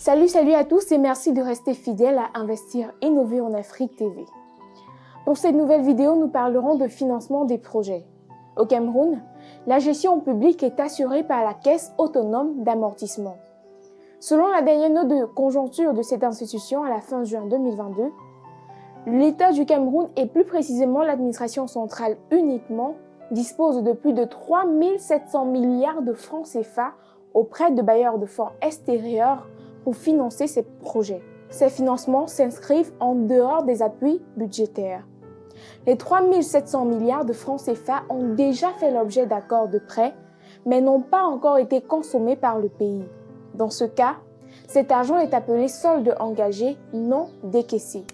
Salut à tous et merci de rester fidèles à Investir Innover en Afrique TV. Pour cette nouvelle vidéo, nous parlerons de financement des projets. Au Cameroun, la gestion publique est assurée par la Caisse autonome d'amortissement. Selon la dernière note de conjoncture de cette institution à la fin juin 2022, l'État du Cameroun et plus précisément l'administration centrale uniquement dispose de plus de 3 700 milliards de francs CFA auprès de bailleurs de fonds extérieurs pour financer ces projets. Ces financements s'inscrivent en dehors des appuis budgétaires. Les 3 700 milliards de francs CFA ont déjà fait l'objet d'accords de prêt, mais n'ont pas encore été consommés par le pays. Dans ce cas, cet argent est appelé solde engagé non décaissé.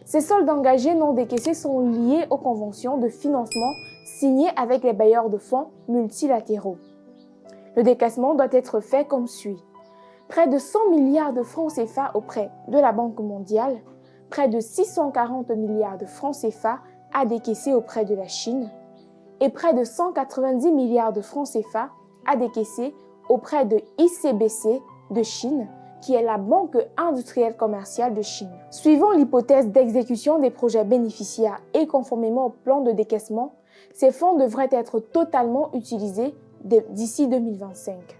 Ces soldes engagés non décaissés sont liés aux conventions de financement signées avec les bailleurs de fonds multilatéraux. Le décaissement doit être fait comme suit. Près de 100 milliards de francs CFA auprès de la Banque mondiale, près de 640 milliards de francs CFA à décaisser auprès de la Chine et près de 190 milliards de francs CFA à décaisser auprès de ICBC de Chine, qui est la Banque industrielle commerciale de Chine. Suivant l'hypothèse d'exécution des projets bénéficiaires et conformément au plan de décaissement, ces fonds devraient être totalement utilisés d'ici 2025.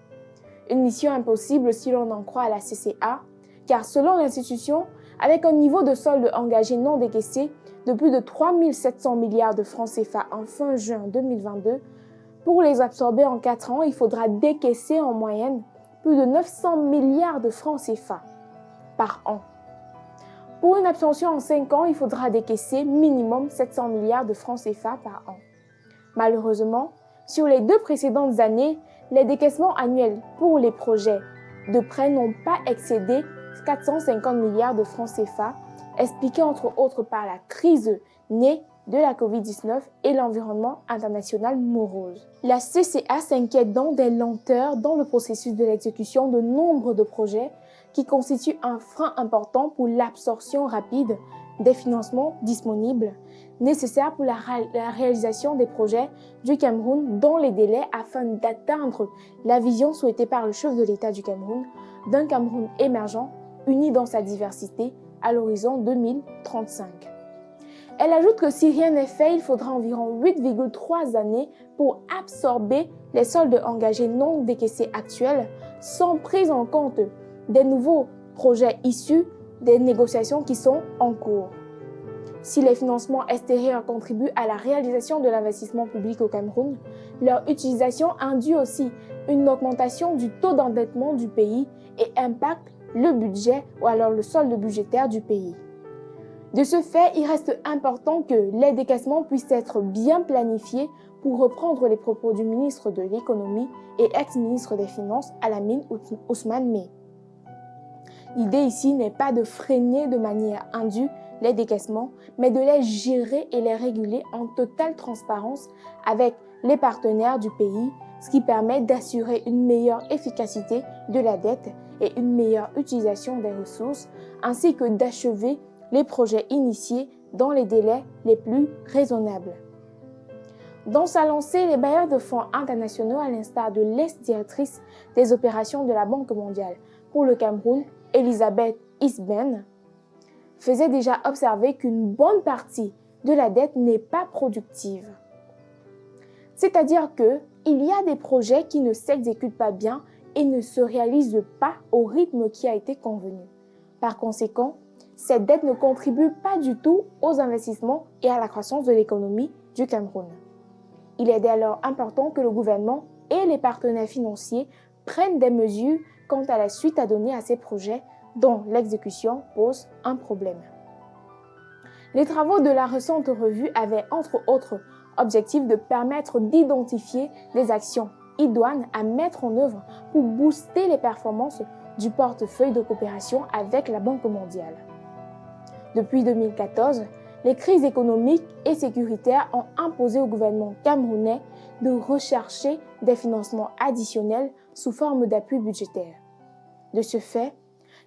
Une mission impossible si l'on en croit à la CCA, car selon l'institution, avec un niveau de solde engagé non décaissé de plus de 3 700 milliards de francs CFA en fin juin 2022, pour les absorber en 4 ans, il faudra décaisser en moyenne plus de 900 milliards de francs CFA par an. Pour une absorption en 5 ans, il faudra décaisser minimum 700 milliards de francs CFA par an. Malheureusement, sur les 2 précédentes années, les décaissements annuels pour les projets de prêt n'ont pas excédé 450 milliards de francs CFA, expliqués entre autres par la crise née de la Covid-19 et l'environnement international morose. La CCA s'inquiète donc des lenteurs dans le processus de l'exécution de nombre de projets qui constituent un frein important pour l'absorption rapide des financements disponibles nécessaires pour la réalisation des projets du Cameroun dans les délais afin d'atteindre la vision souhaitée par le chef de l'État du Cameroun d'un Cameroun émergent, uni dans sa diversité à l'horizon 2035. Elle ajoute que si rien n'est fait, il faudra environ 8,3 années pour absorber les soldes engagés non décaissés actuels sans prise en compte des nouveaux projets issus des négociations qui sont en cours. Si les financements extérieurs contribuent à la réalisation de l'investissement public au Cameroun, leur utilisation induit aussi une augmentation du taux d'endettement du pays et impacte le budget ou alors le solde budgétaire du pays. De ce fait, il reste important que les décaissements puissent être bien planifiés pour reprendre les propos du ministre de l'Économie et ex-ministre des Finances Alamine Ousmane Mey. L'idée ici n'est pas de freiner de manière indue les décaissements, mais de les gérer et les réguler en totale transparence avec les partenaires du pays, ce qui permet d'assurer une meilleure efficacité de la dette et une meilleure utilisation des ressources, ainsi que d'achever les projets initiés dans les délais les plus raisonnables. Dans sa lancée, les bailleurs de fonds internationaux, à l'instar de l'ex-directrice des opérations de la Banque mondiale pour le Cameroun, Elisabeth Isben, faisaient déjà observer qu'une bonne partie de la dette n'est pas productive. C'est-à-dire qu'il y a des projets qui ne s'exécutent pas bien et ne se réalisent pas au rythme qui a été convenu. Par conséquent, cette dette ne contribue pas du tout aux investissements et à la croissance de l'économie du Cameroun. Il est dès lors important que le gouvernement et les partenaires financiers prennent des mesures quant à la suite à donner à ces projets dont l'exécution pose un problème. Les travaux de la récente revue avaient entre autres objectif de permettre d'identifier des actions idoines à mettre en œuvre pour booster les performances du portefeuille de coopération avec la Banque mondiale. Depuis 2014, les crises économiques et sécuritaires ont imposé au gouvernement camerounais de rechercher des financements additionnels sous forme d'appui budgétaire. De ce fait,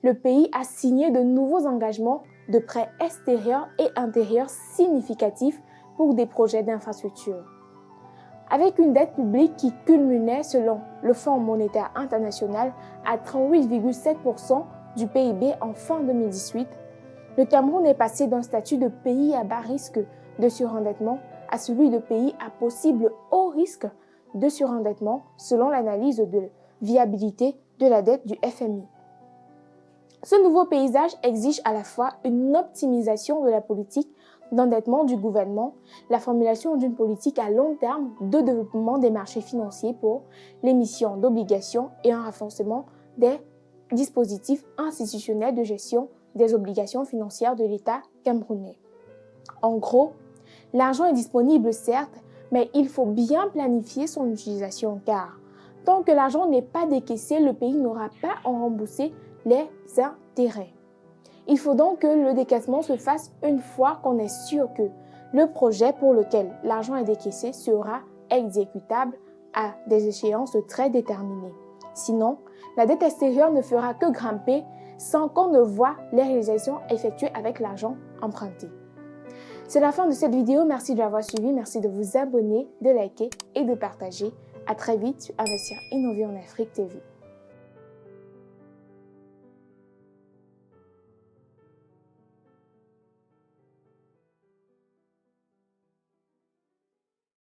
le pays a signé de nouveaux engagements de prêts extérieurs et intérieurs significatifs pour des projets d'infrastructure. Avec une dette publique qui culminait, selon le Fonds monétaire international, à 38,7% du PIB en fin 2018, le Cameroun est passé d'un statut de pays à bas risque de surendettement à celui de pays à possible haut risque de surendettement selon l'analyse de viabilité de la dette du FMI. Ce nouveau paysage exige à la fois une optimisation de la politique d'endettement du gouvernement, la formulation d'une politique à long terme de développement des marchés financiers pour l'émission d'obligations et un renforcement des dispositifs institutionnels de gestion des obligations financières de l'État camerounais. En gros, l'argent est disponible certes, mais il faut bien planifier son utilisation car tant que l'argent n'est pas décaissé, le pays n'aura pas à en rembourser les intérêts. Il faut donc que le décaissement se fasse une fois qu'on est sûr que le projet pour lequel l'argent est décaissé sera exécutable à des échéances très déterminées. Sinon, la dette extérieure ne fera que grimper sans qu'on ne voit les réalisations effectuées avec l'argent emprunté. C'est la fin de cette vidéo. Merci de l'avoir suivi. Merci de vous abonner, de liker et de partager. À très vite sur Investir Innover en Afrique TV.